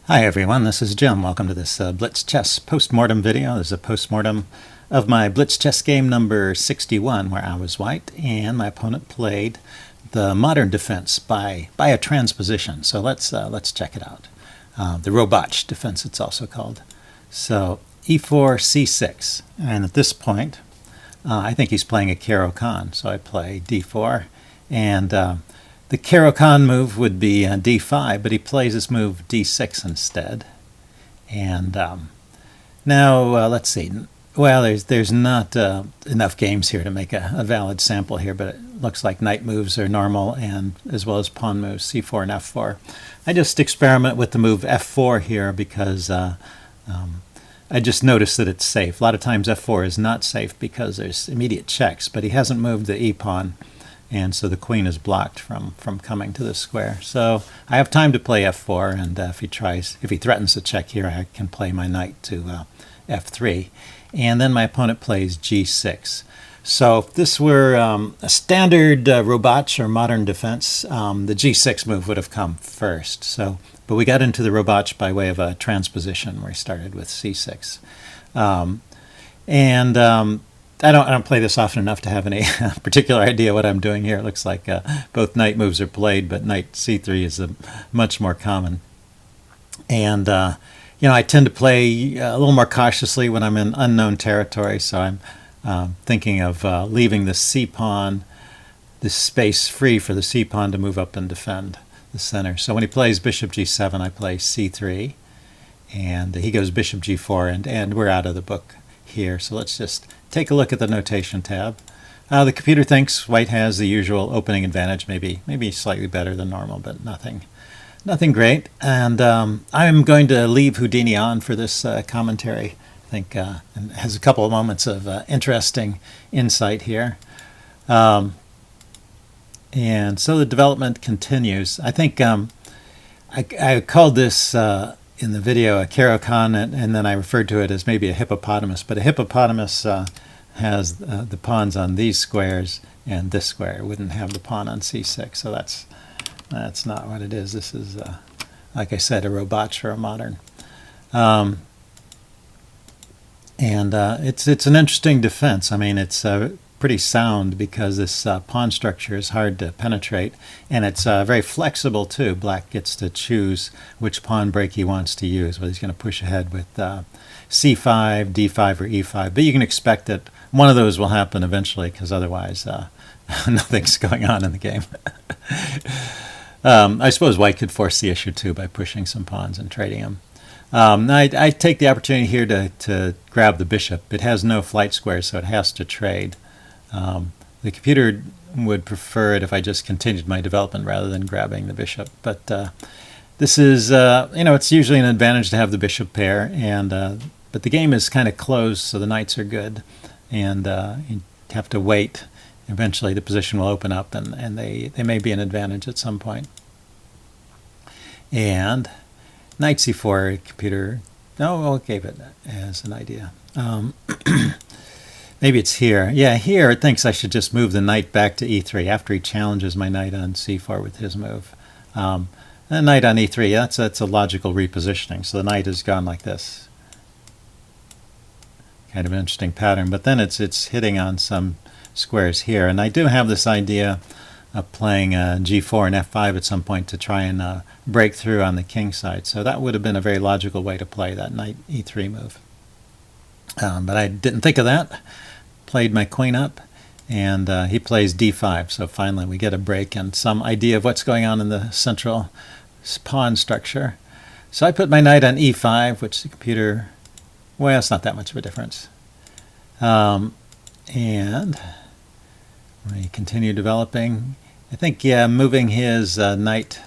Hi everyone, this is Jim. Welcome to this Blitz chess postmortem video. This is a postmortem of my Blitz chess game number 61, where I was white and my opponent played the modern defense by a transposition. So let's check it out. The Robatsch defense, it's also called. So e4, c6, and at this point, I think he's playing a Caro-Kann. So I play d4, and the Caro-Kann move would be d5, but he plays this move d6 instead. And now let's see. Well, there's not enough games here to make a valid sample here, but it looks like knight moves are normal, and as well as pawn moves, c4 and f4. I just experiment with the move f4 here because I just noticed that it's safe. A lot of times f4 is not safe because there's immediate checks, but he hasn't moved the e-pawn, and so the queen is blocked from coming to the square. So I have time to play f4, and if he threatens to check here, I can play my knight to f3, and then my opponent plays g6. So if this were a standard Robatsch or modern defense, the g6 move would have come first. But we got into the Robatsch by way of a transposition where he started with c6, I don't play this often enough to have any particular idea what I'm doing here. It looks like both knight moves are played, but knight c3 is much more common. And I tend to play a little more cautiously when I'm in unknown territory. So I'm thinking of leaving the c-pawn, this space free for the c-pawn to move up and defend the center. So when he plays bishop g7, I play c3, and he goes bishop g4, and we're out of the book here. So let's just take a look at the notation tab. The computer thinks white has the usual opening advantage, maybe slightly better than normal, but nothing great. And I'm going to leave Houdini on for this commentary. I think it has a couple of moments of interesting insight here. And so the development continues. I think I called this in the video a Caro-Kann, and then I referred to it as maybe a hippopotamus. But a hippopotamus has the pawns on these squares, and this square wouldn't have the pawn on c6. So that's not what it is. This is, like I said, a Robatsch or a modern. It's an interesting defense. I mean, it's pretty sound because this pawn structure is hard to penetrate, and it's very flexible too. Black gets to choose which pawn break he wants to use, whether he's going to push ahead with c5, d5, or e5. But you can expect that one of those will happen eventually, because otherwise nothing's going on in the game. I suppose white could force the issue too by pushing some pawns and trading them. I take the opportunity here to grab the bishop. It has no flight squares, so it has to trade. The computer would prefer it if I just continued my development rather than grabbing the bishop. But this is, it's usually an advantage to have the bishop pair, but the game is kind of closed, so the knights are good, and you have to wait. Eventually the position will open up, and they may be an advantage at some point. And knight c4, computer, it gave it as an idea. Maybe it's here. Yeah, here it thinks I should just move the knight back to e3 after he challenges my knight on c4 with his move. The knight on e3, that's a logical repositioning. So the knight has gone like this. Kind of an interesting pattern. But then it's hitting on some squares here. And I do have this idea of playing g4 and f5 at some point to try and break through on the king side. So that would have been a very logical way to play that knight e3 move. But I didn't think of that. Played my queen up, and he plays d5. So finally we get a break and some idea of what's going on in the central pawn structure. So I put my knight on e5, which the computer, well, it's not that much of a difference. And we continue developing. I think, moving his knight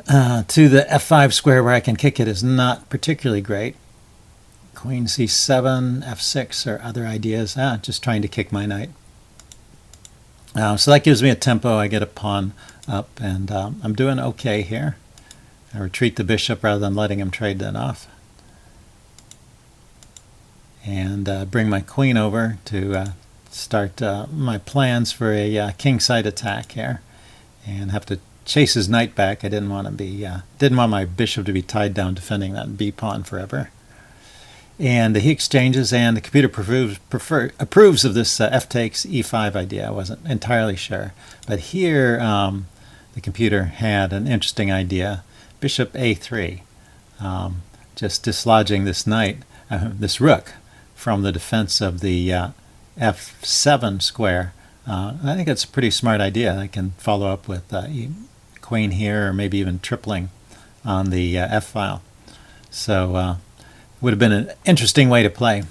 to the f5 square where I can kick it is not particularly great. Queen c7, f6 are other ideas. Just trying to kick my knight. So that gives me a tempo. I get a pawn up, and I'm doing okay here. I retreat the bishop rather than letting him trade that off. And bring my queen over to start my plans for a kingside attack here. And have to chase his knight back. I didn't want to be didn't want my bishop to be tied down defending that b pawn forever. And he exchanges, and the computer approves of this f takes e5 idea. I wasn't entirely sure, but here the computer had an interesting idea: bishop a3, just dislodging this knight, this rook, from the defense of the f7 square. I think it's a pretty smart idea. I can follow up with queen here, or maybe even tripling on the f file. So would have been an interesting way to play.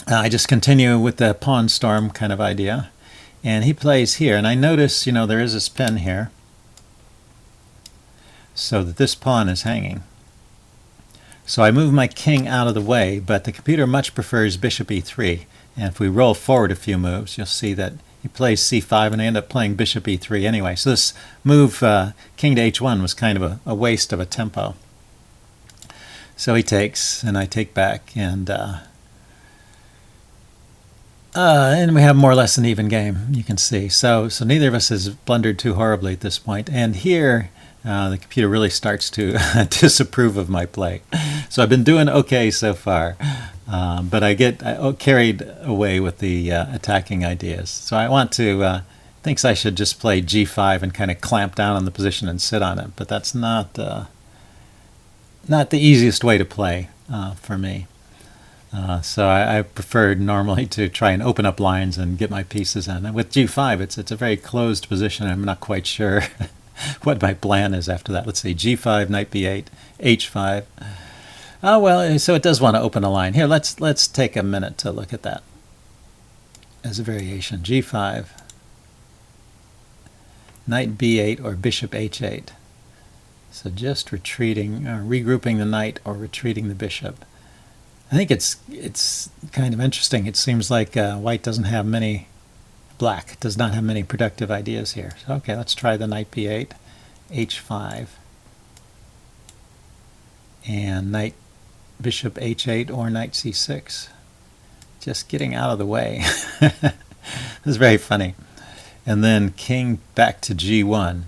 I just continue with the pawn storm kind of idea, and he plays here, and I notice, there is this pin here, so that this pawn is hanging. So I move my king out of the way, but the computer much prefers bishop e3. And if we roll forward a few moves, you'll see that he plays c5, and I end up playing bishop e3 anyway. So this move, king to h1, was kind of a waste of a tempo. So he takes, and I take back, and we have more or less an even game, you can see. So neither of us has blundered too horribly at this point. And here, the computer really starts to disapprove of my play. So I've been doing okay so far, but I get carried away with the attacking ideas. So I want to, thinks I should just play g5 and kind of clamp down on the position and sit on it, but that's not the easiest way to play for me. So I preferred normally to try and open up lines and get my pieces in. And with g5, it's a very closed position. I'm not quite sure what my plan is after that. Let's see, g5, knight b8, h5. Oh, well, so it does want to open a line. Here, let's take a minute to look at that as a variation. g5, knight b8, or bishop h8. So just retreating, regrouping the knight or retreating the bishop. I think it's kind of interesting. It seems like black does not have many productive ideas here. So, okay, let's try the knight b8, h5, and knight bishop h8 or knight c6. Just getting out of the way. This is very funny. And then king back to g1.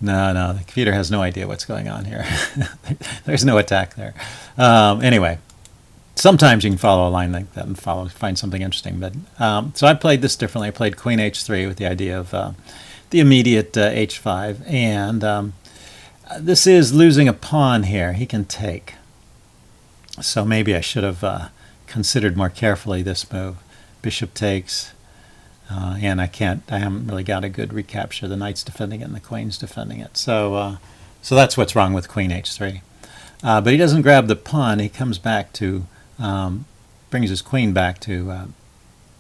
No, the computer has no idea what's going on here. There's no attack there. Anyway, sometimes you can follow a line like that and find something interesting. But so I played this differently. I played queen h3 with the idea of the immediate h5. And this is losing a pawn here. He can take. So maybe I should have considered more carefully this move. Bishop takes. And I haven't really got a good recapture. The knight's defending it and the queen's defending it. So that's what's wrong with queen h3. But he doesn't grab the pawn. He comes back to, brings his queen back to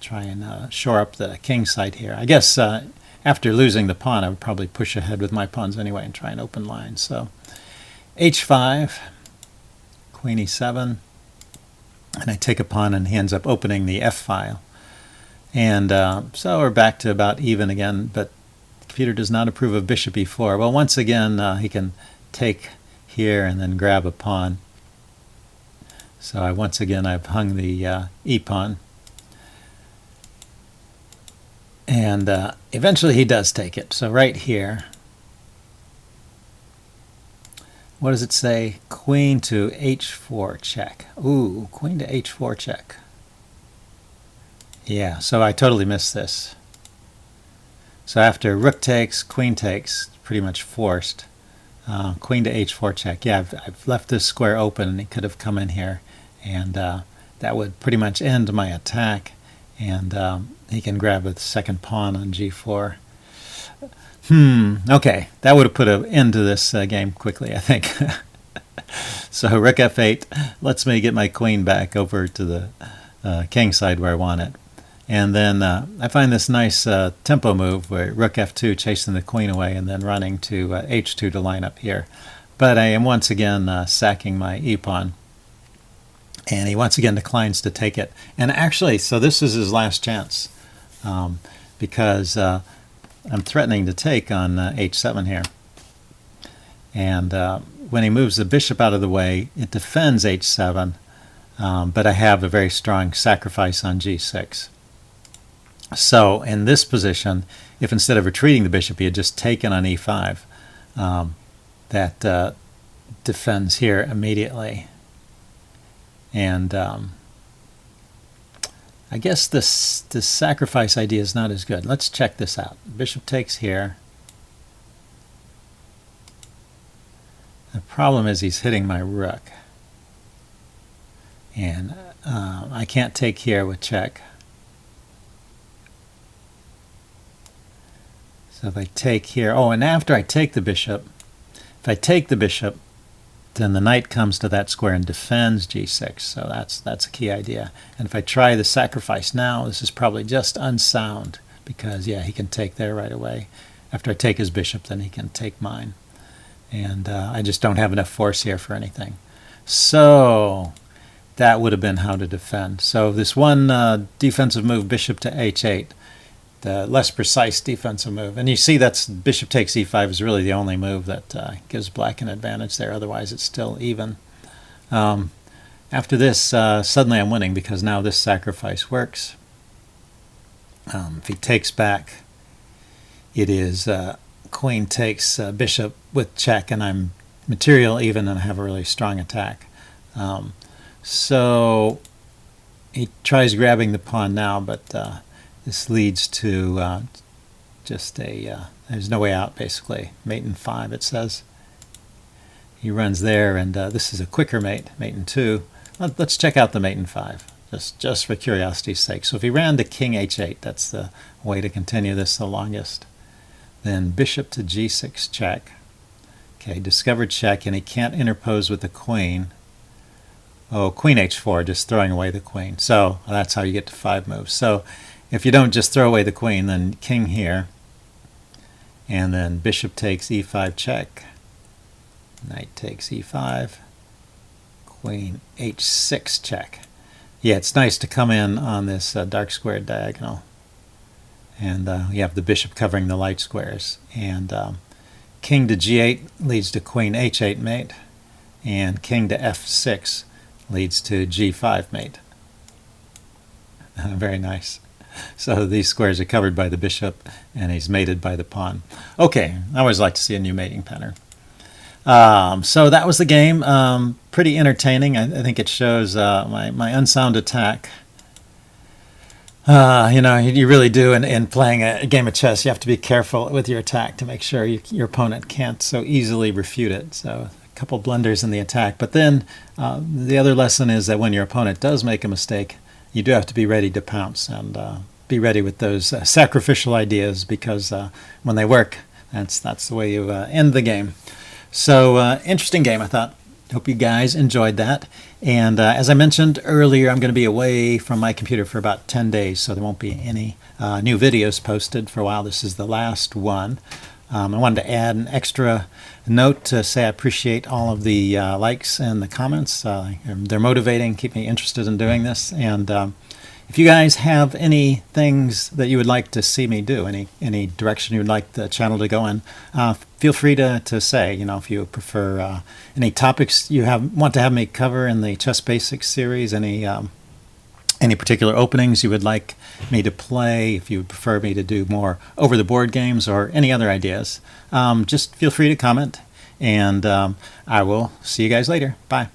try and shore up the king side here. I guess after losing the pawn, I would probably push ahead with my pawns anyway and try and open lines. So h5, queen e7, and I take a pawn, and he ends up opening the f file. And so we're back to about even again, but the computer does not approve of bishop e4. Well, once again, he can take here and then grab a pawn. So I've hung the e-pawn. And eventually he does take it. So right here, what does it say? Queen to h4 check. Ooh, queen to h4 check. Yeah, so I totally missed this. So after rook takes, queen takes, pretty much forced. Queen to h4 check. Yeah, I've left this square open, and he could have come in here, and that would pretty much end my attack. And he can grab a second pawn on g4. Okay, that would have put an end to this game quickly, I think. So rook f8 lets me get my queen back over to the king side where I want it. And then I find this nice tempo move where rook f2 chasing the queen away and then running to h2 to line up here. But I am once again sacking my e-pawn. And he once again declines to take it. And actually, so this is his last chance because I'm threatening to take on h7 here. And when he moves the bishop out of the way, it defends h7, but I have a very strong sacrifice on g6. So in this position, if instead of retreating the bishop, he had just taken on e5, that defends here immediately. And I guess this sacrifice idea is not as good. Let's check this out. Bishop takes here. The problem is he's hitting my rook. And I can't take here with check. So if I take here, oh, and after I take the bishop, if I take the bishop, then the knight comes to that square and defends g6. So that's a key idea. And if I try the sacrifice now, this is probably just unsound because, yeah, he can take there right away. After I take his bishop, then he can take mine. And I just don't have enough force here for anything. So that would have been how to defend. So this one defensive move, bishop to h8, the less precise defensive move. And you see that's bishop takes e5 is really the only move that gives black an advantage there. Otherwise, it's still even. After this, suddenly I'm winning because now this sacrifice works. If he takes back, it is queen takes bishop with check, and I'm material even, and I have a really strong attack. So he tries grabbing the pawn now, but this leads to just there's no way out, basically. Mate in 5, it says. He runs there, and this is a quicker mate, mate in 2. Let's check out the mate in 5, just for curiosity's sake. So if he ran to king h8, that's the way to continue this the longest. Then bishop to g6 check. Okay, discovered check, and he can't interpose with the queen. Oh, queen h4, just throwing away the queen. So that's how you get to 5 moves. So if you don't just throw away the queen, then king here, and then bishop takes e5 check, knight takes e5, queen h6 check. Yeah, it's nice to come in on this dark squared diagonal, and you have the bishop covering the light squares. And king to g8 leads to queen h8 mate, and king to f6 leads to g5 mate. Very nice. So these squares are covered by the bishop, and he's mated by the pawn. Okay, I always like to see a new mating pattern. So that was the game. Pretty entertaining. I think it shows my unsound attack. You know, you really do in playing a game of chess. You have to be careful with your attack to make sure your opponent can't so easily refute it. So a couple blunders in the attack. But then the other lesson is that when your opponent does make a mistake, you do have to be ready to pounce and be ready with those sacrificial ideas, because when they work, that's the way you end the game. So interesting game, I thought. Hope you guys enjoyed that. And as I mentioned earlier, I'm going to be away from my computer for about 10 days, so there won't be any new videos posted for a while. This is the last one. I wanted to add an extra note to say I appreciate all of the likes and the comments. They're motivating, keep me interested in doing this. And if you guys have any things that you would like to see me do, any direction you would like the channel to go in, feel free to say. You know, if you prefer any topics you want to have me cover in the Chess Basics series, any particular openings you would like me to play, if you would prefer me to do more over-the-board games or any other ideas, just feel free to comment, and I will see you guys later. Bye.